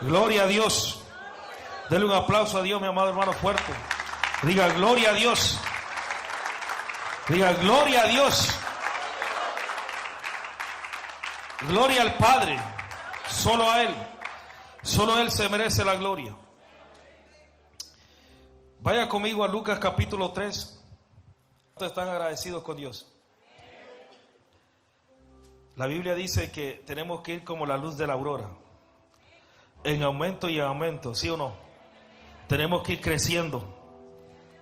Gloria a Dios. Denle un aplauso a Dios, mi amado hermano, fuerte. Diga gloria a Dios. Diga gloria a Dios. Gloria al Padre. Solo a Él. Solo Él se merece la gloria. Vaya conmigo a Lucas capítulo 3. ¿Cuántos están agradecidos con Dios? La Biblia dice que tenemos que ir como la luz de la aurora, en aumento y en aumento, ¿sí o no? Tenemos que ir creciendo.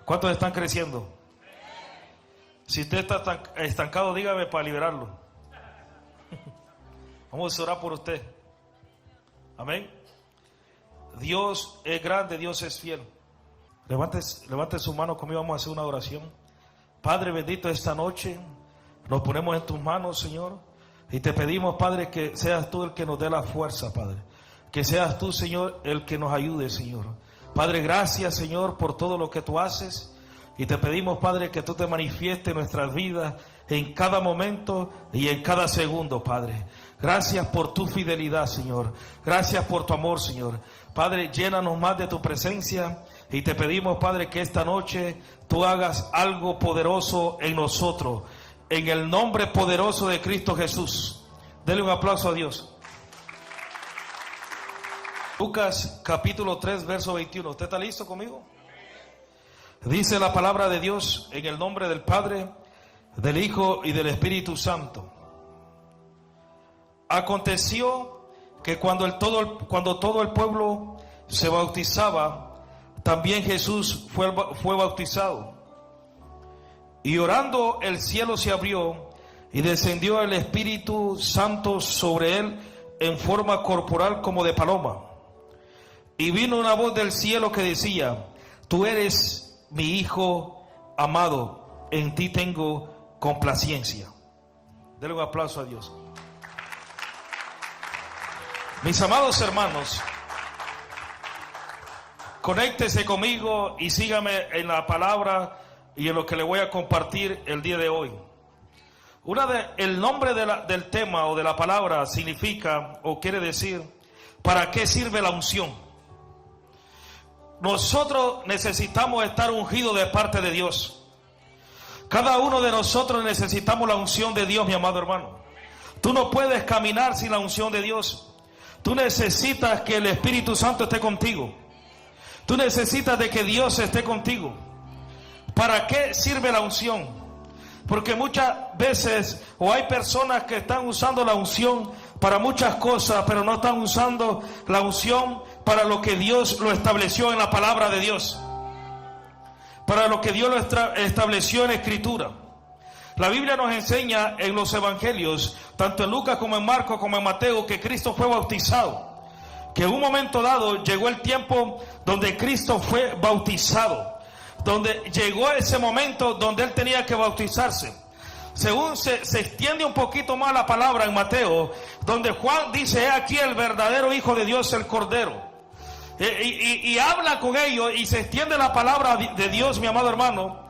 ¿Cuántos están creciendo? Si usted está estancado, dígame para liberarlo. Vamos a orar por usted. Amén. Dios es grande, Dios es fiel. Levante su mano conmigo, vamos a hacer una oración. Padre bendito, esta noche nos ponemos en tus manos, Señor, y te pedimos, Padre, que seas tú el que nos dé la fuerza, Padre. Que seas tú, Señor, el que nos ayude, Señor. Padre, gracias, Señor, por todo lo que tú haces. Y te pedimos, Padre, que tú te manifiestes en nuestras vidas en cada momento y en cada segundo, Padre. Gracias por tu fidelidad, Señor. Gracias por tu amor, Señor. Padre, llénanos más de tu presencia. Y te pedimos, Padre, que esta noche tú hagas algo poderoso en nosotros. En el nombre poderoso de Cristo Jesús. Dele un aplauso a Dios. Lucas capítulo 3, verso 21. ¿Usted está listo conmigo? Dice la palabra de Dios en el nombre del Padre, del Hijo y del Espíritu Santo. Aconteció que cuando todo el pueblo se bautizaba, también Jesús fue bautizado. Y orando, el cielo se abrió y descendió el Espíritu Santo sobre él en forma corporal como de paloma. Y vino una voz del cielo que decía: tú eres mi Hijo amado, en ti tengo complacencia. Denle un aplauso a Dios. Mis amados hermanos, conéctese conmigo y sígame en la palabra y en lo que le voy a compartir el día de hoy. El nombre del tema o de la palabra significa o quiere decir: ¿para qué sirve la unción? Nosotros necesitamos estar ungidos de parte de Dios. Cada uno de nosotros necesitamos la unción de Dios, mi amado hermano. Tú no puedes caminar sin la unción de Dios. Tú necesitas que el Espíritu Santo esté contigo. Tú necesitas de que Dios esté contigo. ¿Para qué sirve la unción? Porque muchas veces hay personas que están usando la unción para muchas cosas, pero no están usando la unción para lo que Dios lo estableció en la palabra de Dios, para lo que Dios lo estableció en la Escritura. La Biblia nos enseña en los evangelios, tanto en Lucas como en Marcos como en Mateo, que Cristo fue bautizado, que en un momento dado llegó el tiempo donde Cristo fue bautizado, donde llegó ese momento donde Él tenía que bautizarse. Según se extiende un poquito más la palabra en Mateo, donde Juan dice: he aquí el verdadero Hijo de Dios, el Cordero. Y habla con ellos y se extiende la palabra de Dios, mi amado hermano.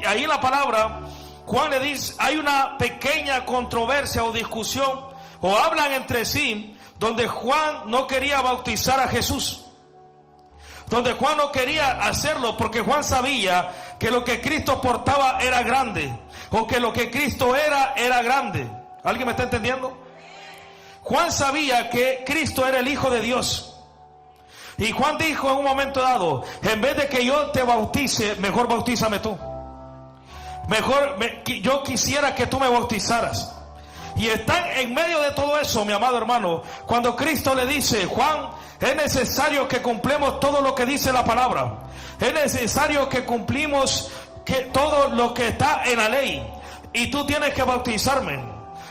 Ahí en la palabra, Juan le dice, hay una pequeña controversia o discusión, o hablan entre sí, donde Juan no quería bautizar a Jesús. Donde Juan no quería hacerlo porque Juan sabía que lo que Cristo portaba era grande, o que lo que Cristo era grande. ¿Alguien me está entendiendo? Juan sabía que Cristo era el Hijo de Dios. Y Juan dijo en un momento dado: en vez de que yo te bautice, mejor bautízame tú. Yo quisiera que tú me bautizaras. Y están en medio de todo eso, mi amado hermano, cuando Cristo le dice: Juan, es necesario que cumplamos todo lo que dice la palabra. Es necesario que cumplimos todo lo que está en la ley. Y tú tienes que bautizarme.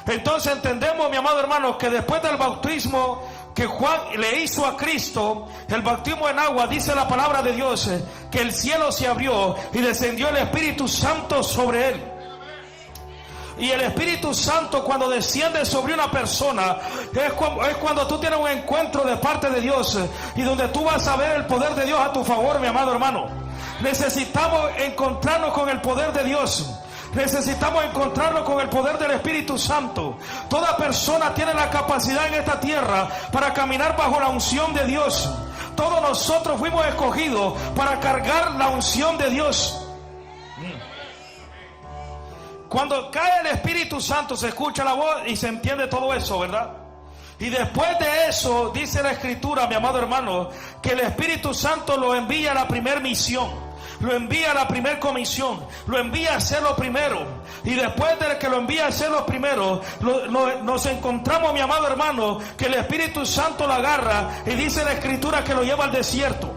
Entonces entendemos, mi amado hermano, que después del bautismo que Juan le hizo a Cristo, el bautismo en agua, dice la palabra de Dios, que el cielo se abrió y descendió el Espíritu Santo sobre él. Y el Espíritu Santo, cuando desciende sobre una persona, es cuando tú tienes un encuentro de parte de Dios, y donde tú vas a ver el poder de Dios a tu favor, mi amado hermano. Necesitamos encontrarnos con el poder de Dios. Necesitamos encontrarnos con el poder del Espíritu Santo. Toda persona tiene la capacidad en esta tierra para caminar bajo la unción de Dios. Todos nosotros fuimos escogidos para cargar la unción de Dios. Cuando cae el Espíritu Santo, se escucha la voz y se entiende todo eso, ¿verdad? Y después de eso, dice la Escritura, mi amado hermano, que el Espíritu Santo lo envía a la primera misión, lo envía a la primera comisión, lo envía a hacer lo primero. Y después de que lo envía a hacer lo primero, nos encontramos, mi amado hermano, que el Espíritu Santo lo agarra y dice la Escritura que lo lleva al desierto.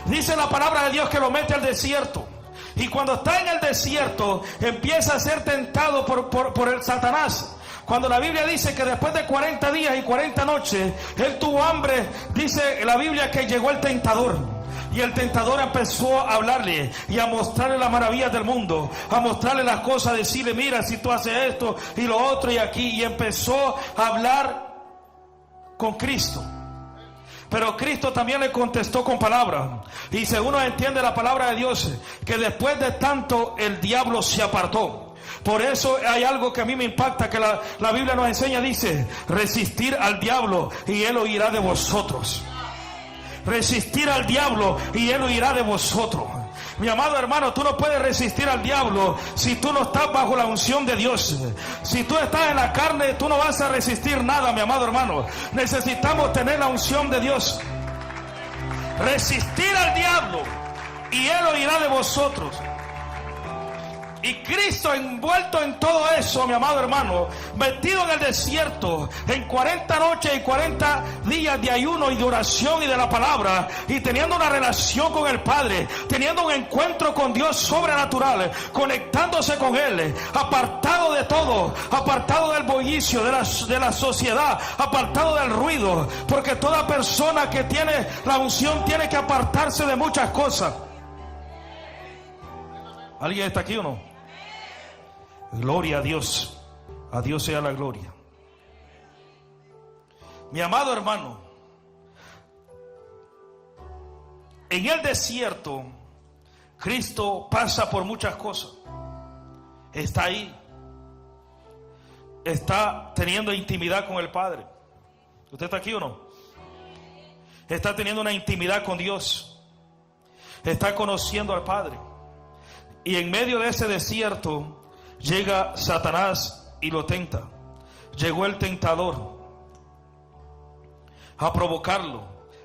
Dice la palabra de Dios que lo mete al desierto. Y cuando está en el desierto, empieza a ser tentado por el Satanás. Cuando la Biblia dice que después de 40 días y 40 noches, él tuvo hambre, dice la Biblia que llegó el tentador. Y el tentador empezó a hablarle y a mostrarle las maravillas del mundo, a mostrarle las cosas, a decirle, mira, si tú haces esto y lo otro y aquí. Y empezó a hablar con Cristo. Pero Cristo también le contestó con palabras. Y según nos entiende la palabra de Dios, que después de tanto el diablo se apartó. Por eso hay algo que a mí me impacta, que la Biblia nos enseña, dice, resistir al diablo y él huirá de vosotros. Resistir al diablo y él huirá de vosotros. Mi amado hermano, tú no puedes resistir al diablo si tú no estás bajo la unción de Dios. Si tú estás en la carne, tú no vas a resistir nada, mi amado hermano. Necesitamos tener la unción de Dios. Resistir al diablo y él huirá de vosotros. Y Cristo envuelto en todo eso, mi amado hermano, metido en el desierto, en 40 noches y 40 días de ayuno y de oración y de la palabra, y teniendo una relación con el Padre, teniendo un encuentro con Dios sobrenatural, conectándose con Él, apartado de todo, apartado del bullicio, de la sociedad, apartado del ruido, porque toda persona que tiene la unción tiene que apartarse de muchas cosas. ¿Alguien está aquí o no? Gloria a Dios sea la gloria. Mi amado hermano, en el desierto Cristo pasa por muchas cosas. Está ahí, está teniendo intimidad con el Padre. ¿Usted está aquí o no? Está teniendo una intimidad con Dios, está conociendo al Padre. Y en medio de ese desierto llega Satanás y lo tenta. Llegó el tentador a provocarlo,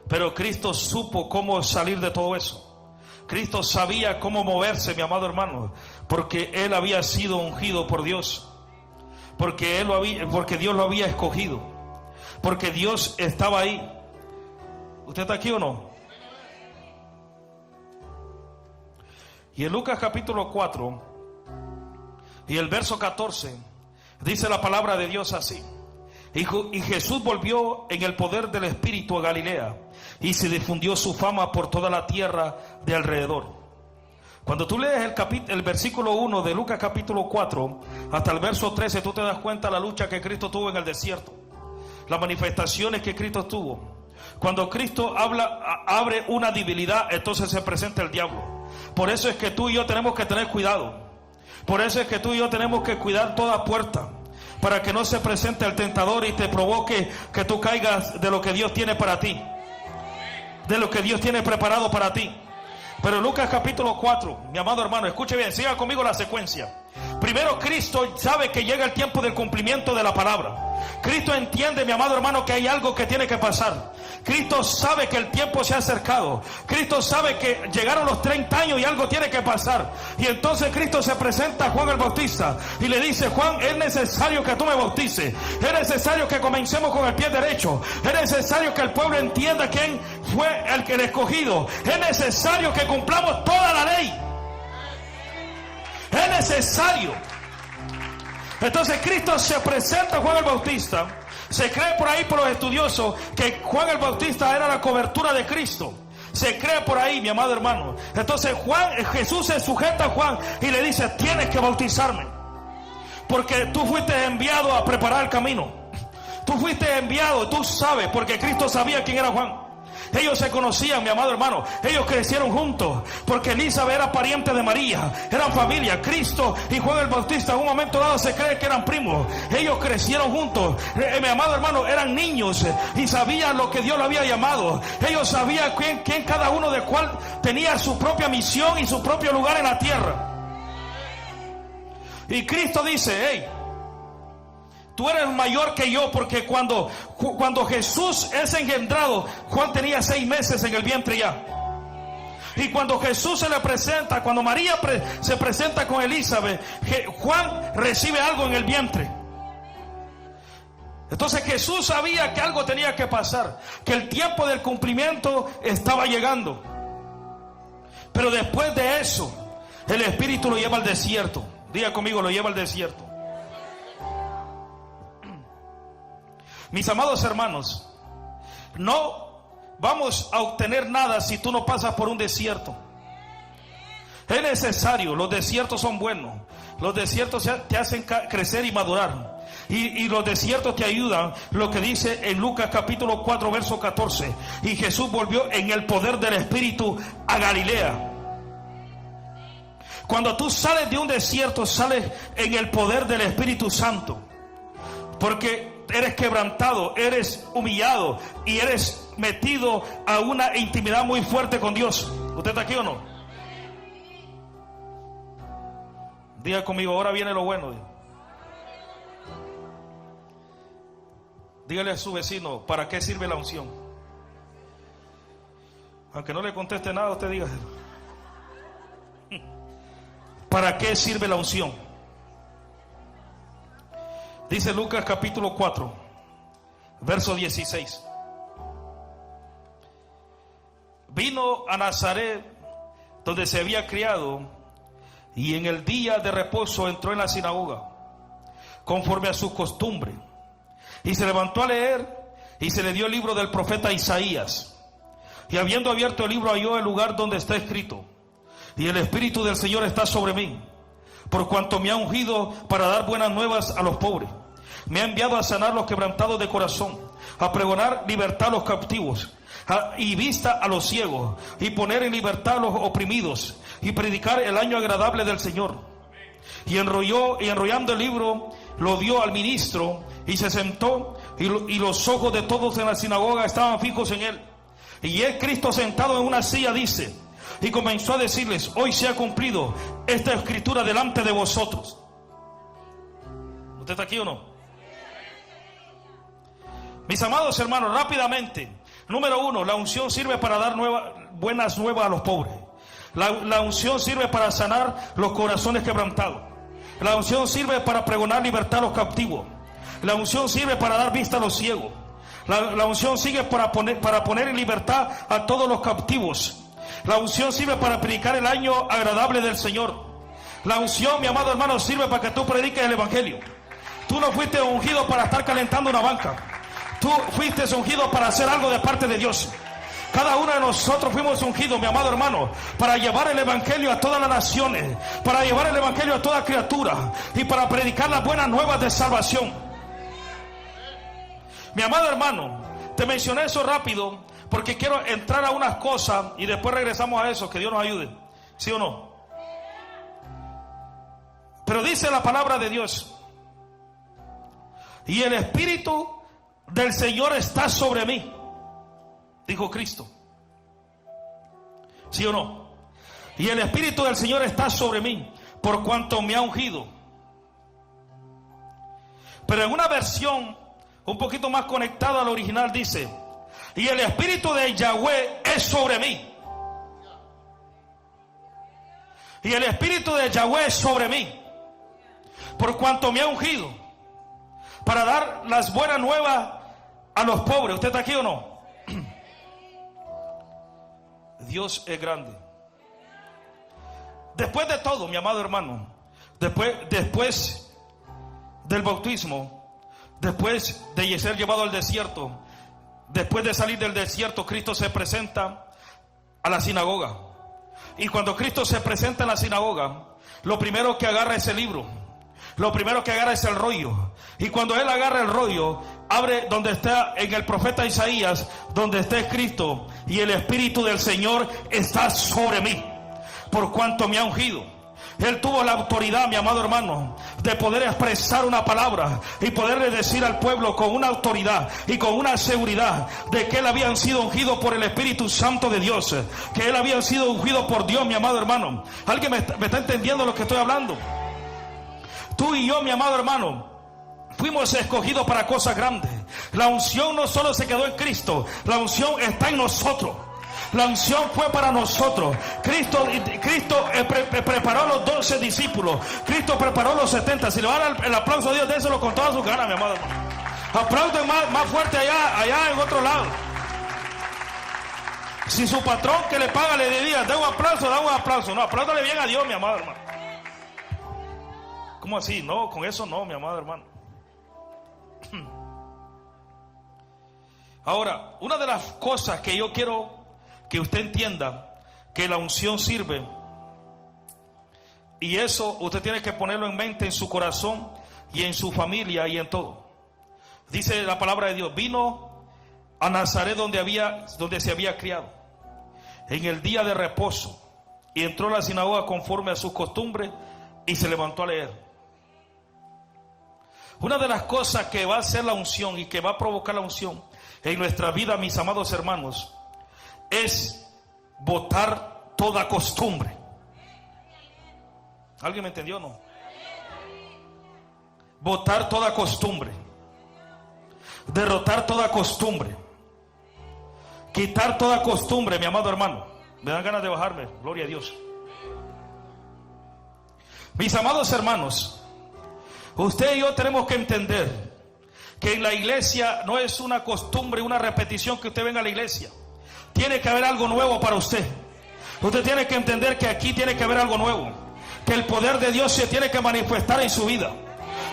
pero Cristo supo cómo salir de todo eso. Cristo sabía cómo moverse, mi amado hermano, porque él había sido ungido por Dios, porque Dios lo había escogido, porque Dios estaba ahí. ¿Usted está aquí o no? Y en Lucas capítulo 4 y el verso 14 dice la palabra de Dios así: y Jesús volvió en el poder del Espíritu a Galilea, y se difundió su fama por toda la tierra de alrededor. Cuando tú lees el versículo 1 de Lucas capítulo 4 hasta el verso 13, tú te das cuenta de la lucha que Cristo tuvo en el desierto, las manifestaciones que Cristo tuvo. Cuando Cristo abre una debilidad, entonces se presenta el diablo. Por eso es que tú y yo tenemos que tener cuidado. Por eso es que tú y yo tenemos que cuidar toda puerta, para que no se presente el tentador y te provoque que tú caigas de lo que Dios tiene para ti, de lo que Dios tiene preparado para ti. Pero Lucas capítulo 4, mi amado hermano, escuche bien, siga conmigo la secuencia. Primero, Cristo sabe que llega el tiempo del cumplimiento de la palabra. Cristo entiende, mi amado hermano, que hay algo que tiene que pasar. Cristo sabe que el tiempo se ha acercado. Cristo sabe que llegaron los 30 años y algo tiene que pasar. Y entonces Cristo se presenta a Juan el Bautista y le dice: Juan, es necesario que tú me bautices. Es necesario que comencemos con el pie derecho. Es necesario que el pueblo entienda quién fue el escogido. Es necesario que cumplamos toda la ley. Es necesario. Entonces Cristo se presenta a Juan el Bautista. Se cree por ahí, por los estudiosos, que Juan el Bautista era la cobertura de Cristo. Se cree por ahí, mi amado hermano. Entonces Jesús se sujeta a Juan y le dice: tienes que bautizarme, porque tú fuiste enviado a preparar el camino. Tú fuiste enviado, tú sabes, porque Cristo sabía quién era Juan. Ellos se conocían, mi amado hermano. Ellos crecieron juntos, porque Elizabeth era pariente de María, eran familia. Cristo y Juan el Bautista en un momento dado se cree que eran primos. Ellos crecieron juntos, mi amado hermano, eran niños y sabían lo que Dios lo había llamado. Ellos sabían quién cada uno de cuál tenía su propia misión y su propio lugar en la tierra. Y Cristo dice: hey, tú eres mayor que yo, porque cuando Jesús es engendrado, Juan tenía 6 meses en el vientre ya. Y cuando Jesús se le presenta, cuando María se presenta con Elizabeth, Juan recibe algo en el vientre. Entonces Jesús sabía que algo tenía que pasar, que el tiempo del cumplimiento estaba llegando. Pero después de eso, el Espíritu lo lleva al desierto. Diga conmigo: lo lleva al desierto. Mis amados hermanos, no vamos a obtener nada si tú no pasas por un desierto. Es necesario, los desiertos son buenos. Los desiertos te hacen crecer y madurar. Y los desiertos te ayudan. Lo que dice en Lucas capítulo 4 verso 14: y Jesús volvió en el poder del Espíritu a Galilea. Cuando tú sales de un desierto, sales en el poder del Espíritu Santo, porque eres quebrantado, eres humillado y eres metido a una intimidad muy fuerte con Dios. ¿Usted está aquí o no? Diga conmigo: ahora viene lo bueno. Dígale a su vecino: ¿para qué sirve la unción? Aunque no le conteste nada, usted diga: ¿para qué sirve la unción? Dice Lucas capítulo 4 verso 16: vino a Nazaret, donde se había criado, y en el día de reposo entró en la sinagoga, conforme a su costumbre, y se levantó a leer, y se le dio el libro del profeta Isaías. Y habiendo abierto el libro, halló el lugar donde está escrito: y el Espíritu del Señor está sobre mí, por cuanto me ha ungido para dar buenas nuevas a los pobres. Me ha enviado a sanar los quebrantados de corazón, a pregonar libertad a los cautivos, y vista a los ciegos, y poner en libertad a los oprimidos, y predicar el año agradable del Señor. Y enrollando el libro, lo dio al ministro, y se sentó, y los ojos de todos en la sinagoga estaban fijos en él. Y él, Cristo, sentado en una silla, dice, y comenzó a decirles: hoy se ha cumplido esta escritura delante de vosotros. ¿Usted está aquí o no? Mis amados hermanos, rápidamente. Número 1, la unción sirve para dar buenas nuevas a los pobres. La unción sirve para sanar los corazones quebrantados. La unción sirve para pregonar libertad a los cautivos. La unción sirve para dar vista a los ciegos. La unción sirve para poner en libertad a todos los cautivos. La unción sirve para predicar el año agradable del Señor. La unción, mi amado hermano, sirve para que tú prediques el evangelio. Tú no fuiste ungido para estar calentando una banca. Tú fuiste ungido para hacer algo de parte de Dios. Cada uno de nosotros fuimos ungidos, mi amado hermano, para llevar el evangelio a todas las naciones, para llevar el evangelio a toda criatura y para predicar las buenas nuevas de salvación. Mi amado hermano, te mencioné eso rápido porque quiero entrar a unas cosas y después regresamos a eso. Que Dios nos ayude, ¿sí o no? Pero dice la palabra de Dios: y el Espíritu del Señor está sobre mí, dijo Cristo. ¿Sí o no? Y el Espíritu del Señor está sobre mí, por cuanto me ha ungido. Pero en una versión un poquito más conectada al original dice: y el Espíritu de Yahweh es sobre mí. Y el Espíritu de Yahweh es sobre mí, por cuanto me ha ungido para dar las buenas nuevas a los pobres. ¿Usted está aquí o no? Dios es grande. Después de todo, mi amado hermano, después del bautismo, después de ser llevado al desierto, después de salir del desierto, Cristo se presenta a la sinagoga. Y cuando Cristo se presenta en la sinagoga, lo primero que agarra es el libro. lo primero que agarra es el rollo. Y cuando él agarra el rollo, abre donde está en el profeta Isaías, donde está escrito: y el Espíritu del Señor está sobre mí, por cuanto me ha ungido. Él tuvo la autoridad, mi amado hermano, de poder expresar una palabra y poderle decir al pueblo con una autoridad y con una seguridad de que él había sido ungido por el Espíritu Santo de Dios, que él había sido ungido por Dios, mi amado hermano. ¿Alguien me está entendiendo lo que estoy hablando? Tú y yo, mi amado hermano, fuimos escogidos para cosas grandes. La unción no solo se quedó en Cristo, la unción está en nosotros. La unción fue para nosotros. Cristo preparó a los 12 discípulos. Cristo preparó a los 70. Si le van el aplauso a Dios, déselo con todas sus ganas, mi amado hermano. Aplauden más fuerte allá en otro lado. Si su patrón que le paga le diría: da un aplauso, da un aplauso. No, apláudale bien a Dios, mi amado hermano. ¿Cómo así? No, con eso no, mi amado hermano. Ahora, una de las cosas que yo quiero que usted entienda, que la unción sirve, y eso usted tiene que ponerlo en mente, en su corazón y en su familia y en todo. Dice la palabra de Dios: vino a Nazaret donde se había criado, en el día de reposo, y entró a la sinagoga conforme a sus costumbres y se levantó a leer. Una de las cosas que va a hacer la unción y que va a provocar la unción en nuestra vida, mis amados hermanos, es botar toda costumbre. ¿Alguien me entendió o no? Botar toda costumbre, derrotar toda costumbre, quitar toda costumbre, mi amado hermano. Me dan ganas de bajarme, gloria a Dios. Mis amados hermanos, usted y yo tenemos que entender que en la iglesia no es una costumbre, una repetición que usted venga a la iglesia. Tiene que haber algo nuevo para usted. Usted tiene que entender que aquí tiene que haber algo nuevo, que el poder de Dios se tiene que manifestar en su vida.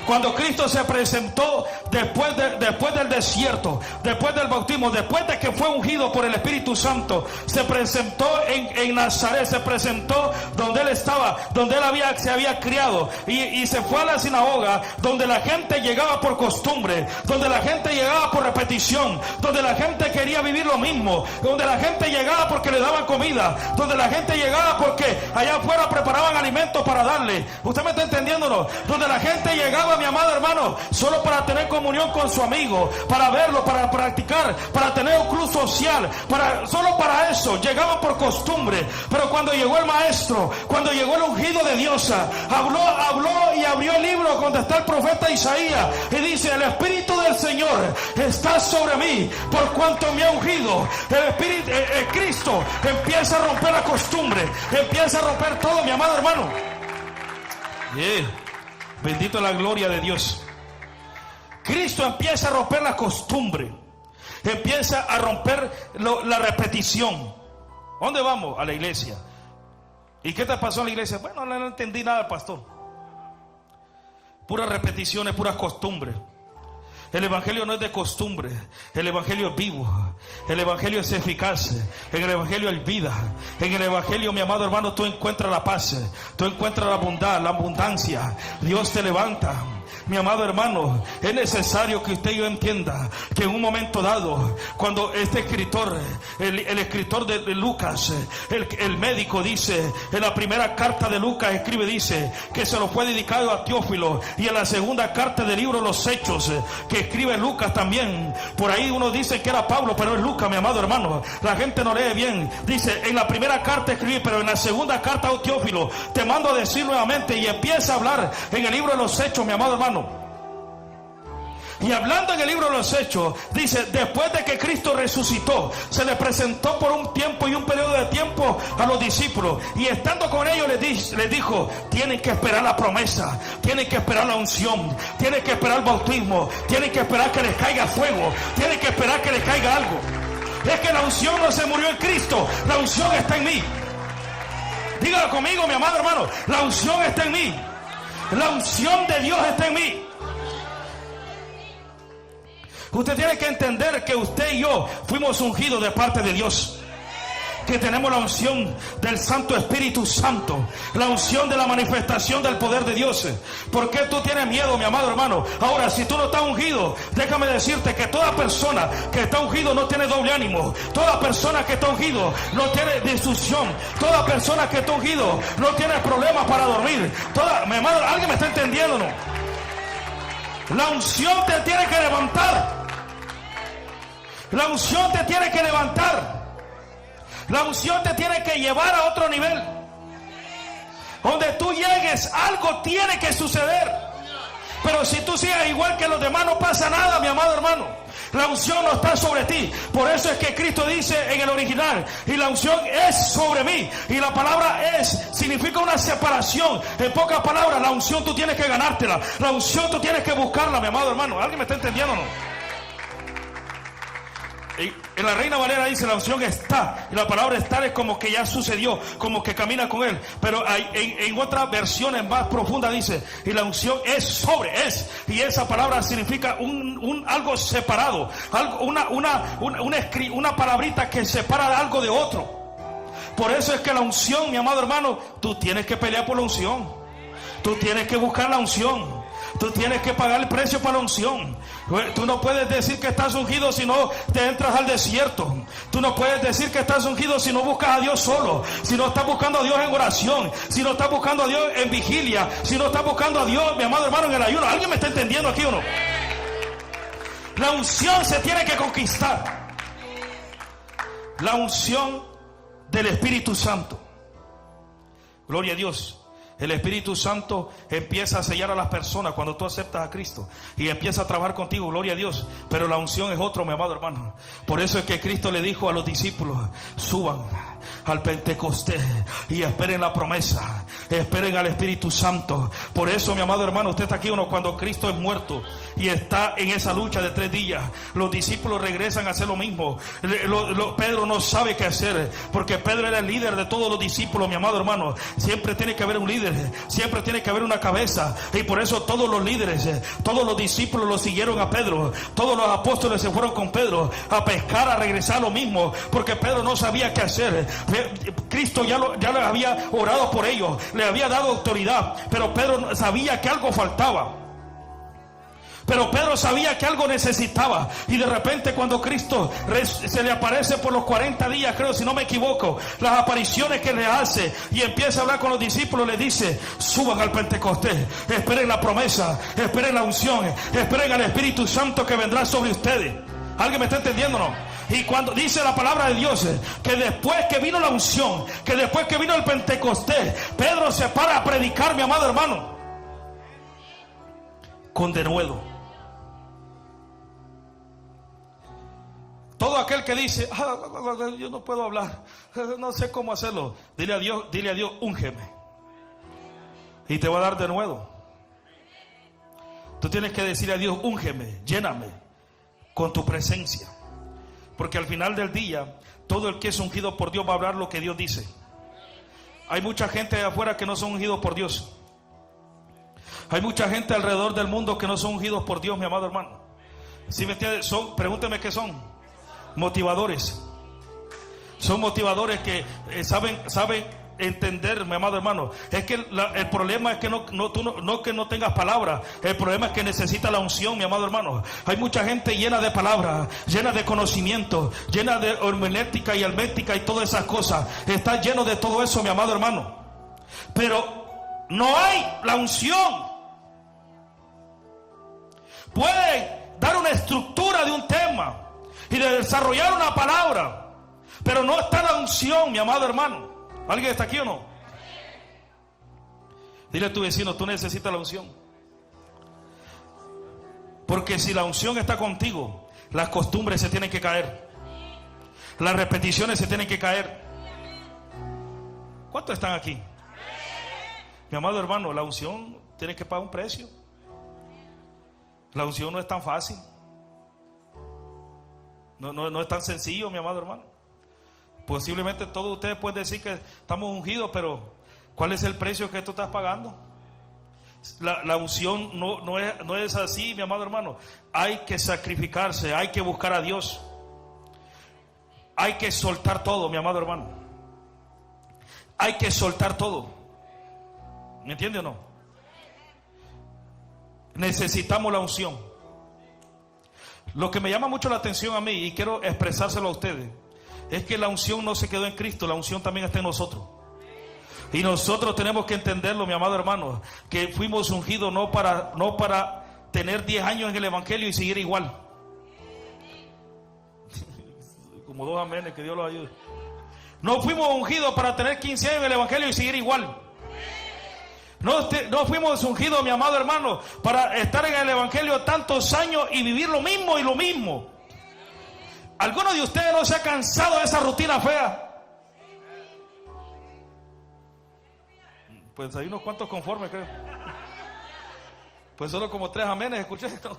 Cuando Cristo se presentó después del desierto, después del bautismo, después de que fue ungido por el Espíritu Santo, se presentó en Nazaret, se presentó donde él estaba, donde él se había criado, y se fue a la sinagoga, donde la gente llegaba por costumbre, donde la gente llegaba por repetición, donde la gente quería vivir lo mismo, donde la gente llegaba porque le daban comida, donde la gente llegaba porque allá afuera preparaban alimentos para darle. ¿Usted me está entendiendo? Donde la gente llegaba, mi amado hermano, solo para tener comunión con su amigo, para verlo, para practicar, para tener un club social, solo para eso, llegaban por costumbre. Pero cuando llegó el maestro, cuando llegó el ungido de Dios, habló y abrió el libro donde está el profeta Isaías, y dice: el Espíritu del Señor está sobre mí, por cuanto me ha ungido. Cristo empieza a romper la costumbre, empieza a romper todo, mi amado hermano. Bendito la gloria de Dios. Cristo empieza a romper la costumbre, empieza a romper la repetición. ¿A dónde vamos? A la iglesia. ¿Y qué te pasó en la iglesia? Bueno, no entendí nada, pastor. Puras repeticiones, puras costumbres. El evangelio no es de costumbre, el evangelio es vivo, el evangelio es eficaz, en el evangelio hay vida. En el evangelio, mi amado hermano, tú encuentras la paz, tú encuentras la bondad, la abundancia. Dios te levanta. Mi amado hermano, es necesario que usted y yo entienda que en un momento dado, cuando este escritor, el escritor de Lucas, el médico, dice, en la primera carta de Lucas escribe, dice que se lo fue dedicado a Teófilo, y en la segunda carta del libro Los Hechos, que escribe Lucas también, por ahí uno dice que era Pablo, pero es Lucas, mi amado hermano, la gente no lee bien. Dice, en la primera carta escribí, pero en la segunda carta a Teófilo, te mando a decir nuevamente, y empieza a hablar en el libro de Los Hechos, mi amado hermano. Y hablando en el libro de los Hechos, dice, después de que Cristo resucitó, se le presentó por un tiempo y un periodo de tiempo a los discípulos, y estando con ellos les dijo, tienen que esperar la promesa, tienen que esperar la unción, tienen que esperar el bautismo, tienen que esperar que les caiga fuego, tienen que esperar que les caiga algo. Es que la unción no se murió en Cristo, la unción está en mí. Dígalo conmigo, mi amado hermano, la unción está en mí, la unción de Dios está en mí. Usted tiene que entender que usted y yo fuimos ungidos de parte de Dios, que tenemos la unción del Santo Espíritu Santo, la unción de la manifestación del poder de Dios. ¿Por qué tú tienes miedo, mi amado hermano? Ahora, si tú no estás ungido, déjame decirte que toda persona que está ungido no tiene doble ánimo. Toda persona que está ungido no tiene discusión. Toda persona que está ungido no tiene problemas para dormir. Mi amado, ¿alguien me está entendiendo, no? La unción te tiene que levantar. La unción te tiene que levantar. La unción te tiene que llevar a otro nivel. Donde tú llegues, algo tiene que suceder. Pero si tú sigues igual que los demás, no pasa nada, mi amado hermano. La unción no está sobre ti. Por eso es que Cristo dice en el original: y la unción es sobre mí. Y la palabra es significa una separación. En pocas palabras, la unción tú tienes que ganártela. La unción tú tienes que buscarla, mi amado hermano. ¿Alguien me está entendiendo o no? En la Reina Valera dice: la unción está. Y la palabra estar es como que ya sucedió, como que camina con él. Pero en otras versiones más profundas dice: y la unción es sobre, es. Y esa palabra significa un algo separado, algo, una palabrita que separa algo de otro. Por eso es que la unción, mi amado hermano, tú tienes que pelear por la unción. Tú tienes que buscar la unción. Tú tienes que pagar el precio para la unción. Tú no puedes decir que estás ungido si no te entras al desierto. Tú no puedes decir que estás ungido si no buscas a Dios solo. Si no estás buscando a Dios en oración. Si no estás buscando a Dios en vigilia. Si no estás buscando a Dios, mi amado hermano, en el ayuno. ¿Alguien me está entendiendo aquí o no? La unción se tiene que conquistar. La unción del Espíritu Santo. Gloria a Dios. El Espíritu Santo empieza a sellar a las personas cuando tú aceptas a Cristo y empieza a trabajar contigo, gloria a Dios. Pero la unción es otro, mi amado hermano. Por eso es que Cristo le dijo a los discípulos: suban al Pentecostés y esperen la promesa, esperen al Espíritu Santo. Por eso, mi amado hermano, usted está aquí uno, cuando Cristo es muerto y está en esa lucha de 3 días, los discípulos regresan a hacer lo mismo. Pedro no sabe qué hacer, porque Pedro era el líder de todos los discípulos, mi amado hermano. Siempre tiene que haber un líder, siempre tiene que haber una cabeza, y por eso todos los líderes, todos los discípulos lo siguieron a Pedro. Todos los apóstoles se fueron con Pedro a pescar, a regresar lo mismo, porque Pedro no sabía qué hacer. Cristo ya le había orado por ellos, le había dado autoridad, pero Pedro sabía que algo faltaba. Pero Pedro sabía que algo necesitaba. Y de repente, cuando Cristo se le aparece por los 40 días, creo, si no me equivoco, las apariciones que le hace y empieza a hablar con los discípulos, le dice: suban al Pentecostés, esperen la promesa, esperen la unción, esperen al Espíritu Santo que vendrá sobre ustedes. ¿Alguien me está entendiendo o no? Y cuando dice la palabra de Dios que después que vino la unción, que después que vino el Pentecostés, Pedro se para a predicar, mi amado hermano, con denuedo. Todo aquel que dice: yo no puedo hablar, no sé cómo hacerlo, dile a Dios: úngeme, y te va a dar de nuevo. Tú tienes que decirle a Dios: úngeme, lléname con tu presencia. Porque al final del día, todo el que es ungido por Dios va a hablar lo que Dios dice. Hay mucha gente de afuera que no son ungidos por Dios. Hay mucha gente alrededor del mundo que no son ungidos por Dios, mi amado hermano. ¿Sí me entiendes? Pregúnteme qué son. Motivadores. Son motivadores que saben entender, mi amado hermano. Es que el problema es que no que no tengas palabra. El problema es que necesita la unción, mi amado hermano. Hay mucha gente llena de palabras, llena de conocimiento, llena de hermenéutica y almética y todas esas cosas. Está lleno de todo eso, mi amado hermano. Pero no hay la unción. Puede dar una estructura de un tema y de desarrollar una palabra, pero no está la unción, mi amado hermano. ¿Alguien está aquí o no? Dile a tu vecino: tú necesitas la unción. Porque si la unción está contigo, las costumbres se tienen que caer, las repeticiones se tienen que caer. ¿Cuántos están aquí? Mi amado hermano, la unción tiene que pagar un precio. La unción no es tan fácil. No es tan sencillo, mi amado hermano. Posiblemente todos ustedes pueden decir que estamos ungidos, pero ¿cuál es el precio que tú estás pagando? La unción no es así, mi amado hermano. Hay que sacrificarse, hay que buscar a Dios. Hay que soltar todo, mi amado hermano. hay que soltar todo. ¿Me entiende o no? Necesitamos la unción. Lo que me llama mucho la atención a mí, y quiero expresárselo a ustedes, es que la unción no se quedó en Cristo, la unción también está en nosotros. Y nosotros tenemos que entenderlo, mi amado hermano, que fuimos ungidos no para tener 10 años en el evangelio y seguir igual. Como dos amenes, que Dios los ayude. No fuimos ungidos para tener 15 años en el evangelio y seguir igual. No fuimos ungidos, mi amado hermano, para estar en el evangelio tantos años y vivir lo mismo y lo mismo. ¿Alguno de ustedes no se ha cansado de esa rutina fea? Pues hay unos cuantos conformes, creo. Pues solo como 3 amenes, escuché esto.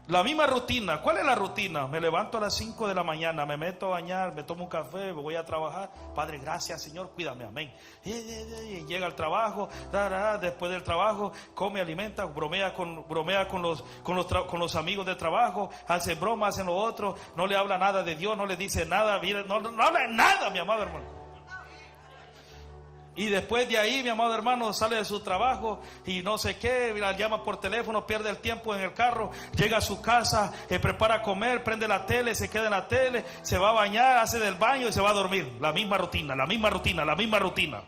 La misma rutina. ¿Cuál es la rutina? Me levanto a las 5 de la mañana, me meto a bañar, me tomo un café, me voy a trabajar. Padre, gracias, Señor, cuídame, amén. Y llega al trabajo, después del trabajo, come, alimenta, bromea con los amigos del trabajo, hace bromas, hace lo otro, no le habla nada de Dios, no le dice nada, no habla nada, mi amado hermano. Y después de ahí, mi amado hermano, sale de su trabajo y no sé qué, la llama por teléfono, pierde el tiempo en el carro, llega a su casa, prepara a comer, prende la tele, se queda en la tele, se va a bañar, hace del baño y se va a dormir. La misma rutina, la misma rutina, la misma rutina.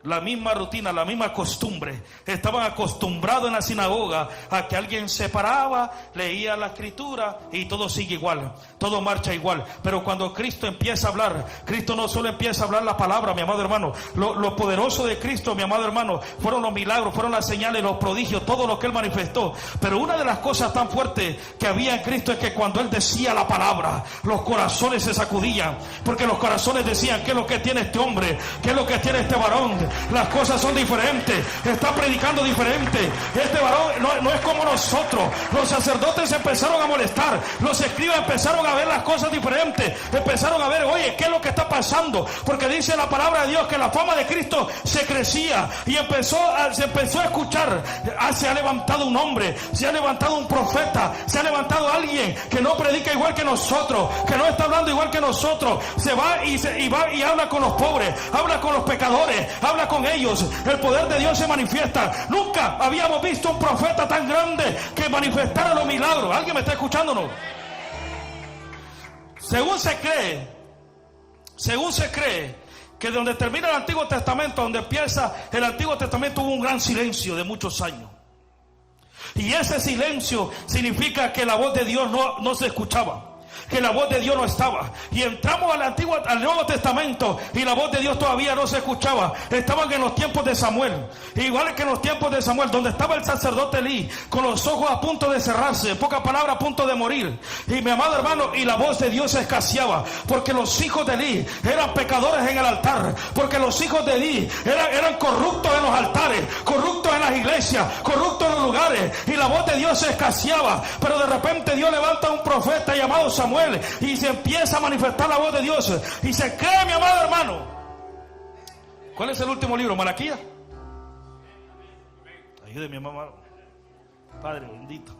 La misma rutina, la misma costumbre. Estaban acostumbrados en la sinagoga a que alguien se paraba, leía la escritura y todo sigue igual, todo marcha igual. Pero cuando Cristo empieza a hablar, Cristo no solo empieza a hablar la palabra, mi amado hermano. Lo poderoso de Cristo, mi amado hermano, fueron los milagros, fueron las señales, los prodigios, todo lo que Él manifestó. Pero una de las cosas tan fuertes que había en Cristo es que cuando Él decía la palabra, los corazones se sacudían, porque los corazones decían: ¿qué es lo que tiene este hombre? ¿Qué es lo que tiene este varón? Las cosas son diferentes, está predicando diferente. Este varón no es como nosotros. Los sacerdotes se empezaron a molestar, los escribas empezaron a ver las cosas diferentes, empezaron a ver, oye, ¿qué es lo que está pasando? Porque dice la palabra de Dios que la fama de Cristo se crecía y se empezó a escuchar. Se ha levantado un hombre, se ha levantado un profeta, se ha levantado alguien que no predica igual que nosotros, que no está hablando igual que nosotros. Se va y habla con los pobres, habla con los pecadores, habla con ellos. El poder de Dios se manifiesta. Nunca habíamos visto un profeta tan grande que manifestara los milagros. ¿Alguien me está escuchando o no? Según se cree que donde termina el Antiguo Testamento, donde empieza el Antiguo Testamento, hubo un gran silencio de muchos años. Y ese silencio significa que la voz de Dios no se escuchaba, que la voz de Dios no estaba. Y entramos al Nuevo Testamento y la voz de Dios todavía no se escuchaba. Estaban en los tiempos de Samuel, igual que en los tiempos de Samuel, donde estaba el sacerdote Elí con los ojos a punto de cerrarse, en pocas palabras, a punto de morir. Y mi amado hermano, y la voz de Dios escaseaba, porque los hijos de Elí eran pecadores en el altar, porque los hijos de Elí eran corruptos en los altares, corruptos en las iglesias, corruptos en los lugares, y la voz de Dios se escaseaba. Pero de repente Dios levanta a un profeta llamado Samuel y se empieza a manifestar la voz de Dios y se cree, mi amado hermano. ¿Cuál es el último libro? ¿Malaquías? Ayúdeme, mamá. Padre bendito.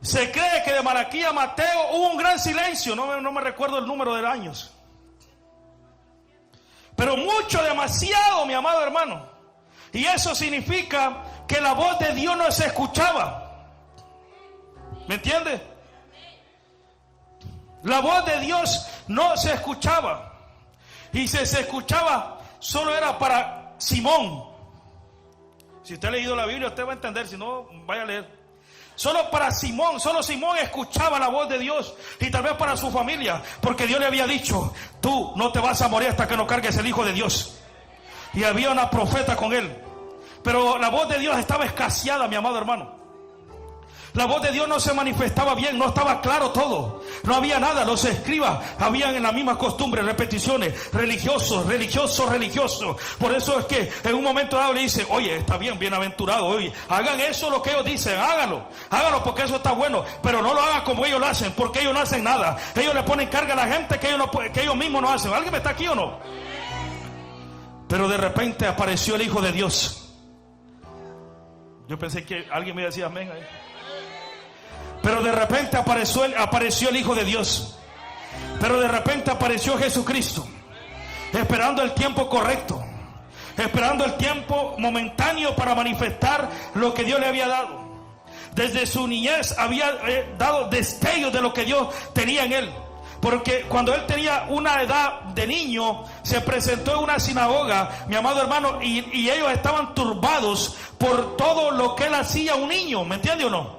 Se cree que de Malaquías a Mateo hubo un gran silencio. No me recuerdo el número de años, pero mucho, demasiado, mi amado hermano. Y eso significa que la voz de Dios no se escuchaba. ¿Me entiende? La voz de Dios no se escuchaba. Y si se escuchaba, solo era para Simón. Si usted ha leído la Biblia, usted va a entender. Si no, vaya a leer. Solo para Simón, solo Simón escuchaba la voz de Dios. Y tal vez para su familia, porque Dios le había dicho: tú no te vas a morir hasta que no cargues el Hijo de Dios. Y había una profeta con él. Pero la voz de Dios estaba escaseada, mi amado hermano. La voz de Dios no se manifestaba bien, no estaba claro todo. No había nada. Los escribas habían en la misma costumbre, repeticiones, religiosos. Por eso es que en un momento dado le dice: oye, está bien, bienaventurado, oye, hagan eso lo que ellos dicen, háganlo porque eso está bueno, pero no lo hagan como ellos lo hacen, porque ellos no hacen nada. Ellos le ponen carga a la gente que ellos mismos no hacen. ¿Alguien está aquí o no? Pero de repente apareció el Hijo de Dios. Yo pensé que alguien me decía amén ahí. Pero de repente apareció el Hijo de Dios. Pero de repente apareció Jesucristo, esperando el tiempo correcto, esperando el tiempo momentáneo para manifestar lo que Dios le había dado. Desde su niñez había dado destellos de lo que Dios tenía en él. Porque cuando él tenía una edad de niño, se presentó en una sinagoga, mi amado hermano, y ellos estaban turbados por todo lo que él hacía un niño, ¿me entiende o no?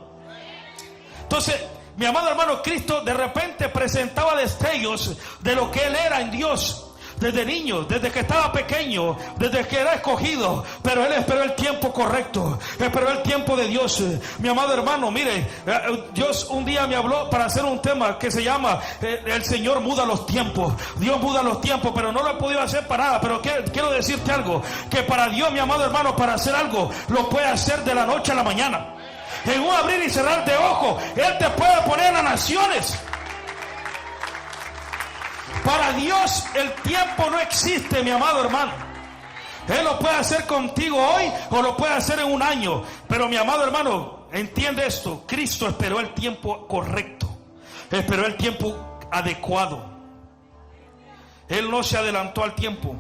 Entonces, mi amado hermano, Cristo de repente presentaba destellos de lo que él era en Dios. Desde niño, desde que estaba pequeño, desde que era escogido, pero él esperó el tiempo correcto, esperó el tiempo de Dios. Mi amado hermano, mire, Dios un día me habló para hacer un tema que se llama el Señor muda los tiempos. Dios muda los tiempos, pero no lo he podido hacer para nada. Pero quiero decirte algo, que para Dios, mi amado hermano, para hacer algo, lo puede hacer de la noche a la mañana. En un abrir y cerrar de ojos, Él te puede poner a naciones. Para Dios el tiempo no existe, mi amado hermano. Él lo puede hacer contigo hoy o lo puede hacer en un año. Pero mi amado hermano, entiende esto. Cristo esperó el tiempo correcto. Esperó el tiempo adecuado. Él no se adelantó al tiempo.